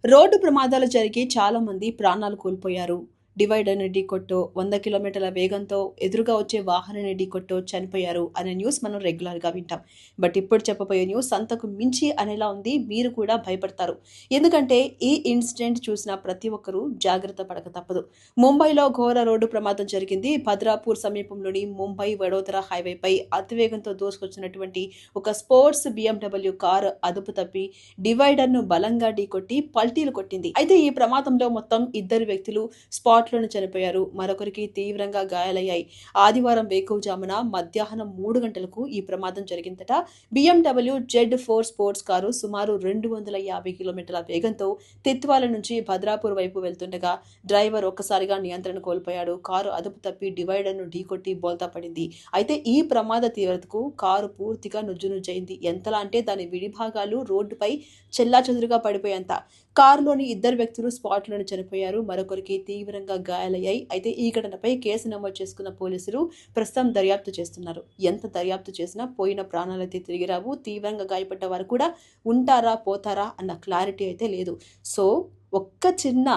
Road ప్రమాదాలు జరిగి చాలా మంది ప్రాణాలు కోల్పోయారు. డివైడర్‌ని ఢీకొట్టో, 100 కిలోమీటర్ల వేగంతో ఎదురుగా వచ్చే వాహనాన్ని ఢీకొట్టో చనిపోయారు అనే న్యూస్ మనం రెగ్యులర్‌గా వింటాం. బట్ ఇప్పుడు చెప్పబోయే న్యూస్ అంతకు మించి అనేలా ఉంది. మీరు కూడా భయపడతారు. ఎందుకంటే ఈ ఇన్సిడెంట్ చూసిన ప్రతి ఒక్కరూ జాగ్రత్త పడక తప్పదు. ముంబైలో ఘోర రోడ్డు ప్రమాదం జరిగింది. భద్రాపూర్ సమీపంలోని ముంబై వడోదర హైవేపై అతివేగంతో దూసుకొచ్చినటువంటి ఒక స్పోర్ట్స్ BMW కారు అదుపు తప్పి డివైడర్‌ను బలంగా ఢీకొట్టి పల్టీలు కొట్టింది. అయితే ఈ ప్రమాదంలో మొత్తం ఇద్దరు వ్యక్తులు స్పాట్‌లోనే చనిపోయారు. మరొకరికి తీవ్రంగా గాయాలయ్యాయి. ఆదివారం వేకువజామున మధ్యాహ్నం 3 గంటలకు ఈ ప్రమాదం జరిగిందట. BMW Z4 స్పోర్ట్స్ కారు సుమారు 250 కిలోమీటర్ల వేగంతో తిత్వాల నుంచి భద్రాపూర్ వైపు వెళ్తుండగా డ్రైవర్ ఒక్కసారిగా నియంత్రణ కోల్పోయాడు. కారు అదుపు తప్పి డివైడర్‌ను ఢీకొట్టి బోల్తా పడింది. అయితే ఈ ప్రమాద తీవ్రతకు కారు పూర్తిగా నుజ్జునుజ్జయింది. ఎంతలా అంటే దాని విడిభాగాలు రోడ్డుపై చెల్లాచెదురుగా పడిపోయేంత. కారులోని ఇద్దరు వ్యక్తులు స్పాట్‌లోనే చనిపోయారు. మరొకరికి తీవ్రంగా గాయాలయ్యాయి. అయితే ఈ ఘటనపై కేసు నమోదు చేసుకున్న పోలీసులు ప్రస్తుతం దర్యాప్తు చేస్తున్నారు. ఎంత దర్యాప్తు చేసినా పోయిన ప్రాణాలైతే తిరిగి రావు. తీవ్రంగా గాయపడ్డ వారు కూడా ఉంటారా, పోతారా అన్న క్లారిటీ అయితే లేదు. సో, ఒక్క చిన్న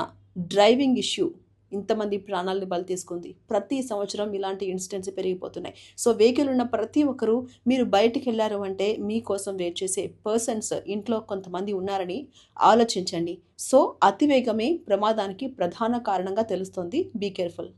డ్రైవింగ్ ఇష్యూ ఇంతమంది ప్రాణాలను బలి తీసుకుంది. ప్రతి సంవత్సరం ఇలాంటి ఇన్సిడెంట్స్ పెరిగిపోతున్నాయి. సో, వెహికల్ ఉన్న ప్రతి ఒక్కరు మీరు బయటికెళ్లారు అంటే మీకోసం వెయిట్ చేసే పర్సన్స్ ఇంట్లో కొంతమంది ఉన్నారని ఆలోచించండి. సో, అతివేగమే ప్రమాదానికి ప్రధాన కారణంగా తెలుస్తోంది. Be careful.